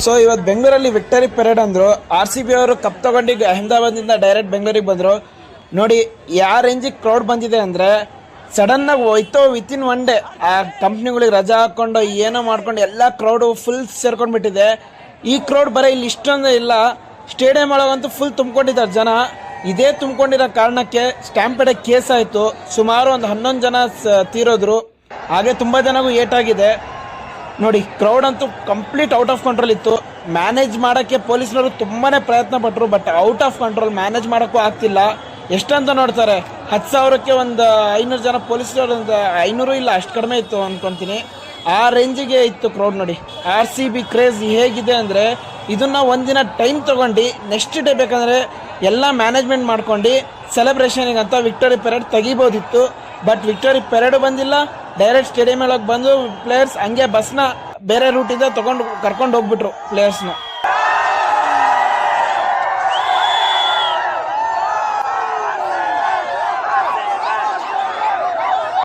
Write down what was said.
So ಇವತ್ತು ಬೆಂಗಳೂರಲ್ಲಿ victory parade ಅಂದರು. RCB ಅವರು ಕಪ್ ತಗೊಂಡು ಅಹಮದಾಬಾದಿಂದ ಡೈರೆಕ್ಟ್ ಬೆಂಗಳೂರಿಗೆ ಬಂದರು. ನೋಡಿ ಯಾವ ರೇಂಜಿಗೆ ಕ್ರೌಡ್ ಬಂದಿದೆ ಅಂದರೆ ಸಡನ್ನಾಗಿ ಹೋಯ್ತೋ ವಿತಿನ್ 1 ಡೇ ಆ ಕಂಪ್ನಿಗಳಿಗೆ ರಜಾ ಹಾಕ್ಕೊಂಡು ಏನೋ ಮಾಡ್ಕೊಂಡು ಎಲ್ಲ ಕ್ರೌಡು ಫುಲ್ ಸೇರ್ಕೊಂಡ್ಬಿಟ್ಟಿದೆ. ಈ ಕ್ರೌಡ್ ಬರೀ ಇಲ್ಲಿ ಇಷ್ಟೊಂದು ಇಲ್ಲ, ಸ್ಟೇಡಿಯಂ ಒಳಗಂತೂ ಫುಲ್ ತುಂಬ್ಕೊಂಡಿದ್ದಾರೆ ಜನ. ಇದೇ ತುಂಬ್ಕೊಂಡಿರೋ ಕಾರಣಕ್ಕೆ ಸ್ಟ್ಯಾಂಪೇಡ್ ಕೇಸ್ ಆಯಿತು. ಸುಮಾರು ಒಂದು 11 ಜನ ತೀರೋದ್ರು, ಹಾಗೆ ತುಂಬ ಜನಗೂ ಏಟಾಗಿದೆ. ನೋಡಿ ಕ್ರೌಡ್ ಅಂತೂ ಕಂಪ್ಲೀಟ್ ಔಟ್ ಆಫ್ ಕಂಟ್ರೋಲ್ ಇತ್ತು. ಮ್ಯಾನೇಜ್ ಮಾಡೋಕ್ಕೆ ಪೊಲೀಸ್ನವರು ತುಂಬಾ ಪ್ರಯತ್ನ ಪಟ್ಟರು, but out of control, manage ಮಾಡೋಕ್ಕೂ ಆಗ್ತಿಲ್ಲ. ಎಷ್ಟಂತ ನೋಡ್ತಾರೆ, 10,000ಕ್ಕೆ ಒಂದು 500 ಜನ ಪೊಲೀಸ್ನವರು, ಒಂದು 500 ಇಲ್ಲ ಅಷ್ಟು ಕಡಿಮೆ ಇತ್ತು ಅಂದ್ಕೊತೀನಿ. ಆ ರೇಂಜಿಗೆ ಇತ್ತು ಕ್ರೌಡ್. ನೋಡಿ RCB ಕ್ರೇಜ್ ಹೇಗಿದೆ ಅಂದರೆ ಇದನ್ನು ಒಂದಿನ ಟೈಮ್ ತೊಗೊಂಡು ನೆಕ್ಸ್ಟ್ ಡೇ ಬೇಕಂದರೆ ಎಲ್ಲ ಮ್ಯಾನೇಜ್ಮೆಂಟ್ ಮಾಡ್ಕೊಂಡು ಸೆಲೆಬ್ರೇಷನಿಗೆ ಅಂತ ವಿಕ್ಟರಿ ಪೆರೇಡ್ ತೆಗಿಬೋದಿತ್ತು. ಬಟ್ ವಿಕ್ಟರಿ ಪೆರೇಡು ಬಂದಿಲ್ಲ, ಡೈರೆಕ್ಟ್ ಸ್ಟೇಡಿಯಂ ಒಳಗೆ ಬಂದು ಪ್ಲೇಯರ್ಸ್ ಹಂಗೆ ಬಸ್ನ ಬೇರೆ ರೂಟಿಂದ ಕರ್ಕೊಂಡು ಹೋಗ್ಬಿಟ್ರು ಪ್ಲೇಯರ್ಸ್ನ.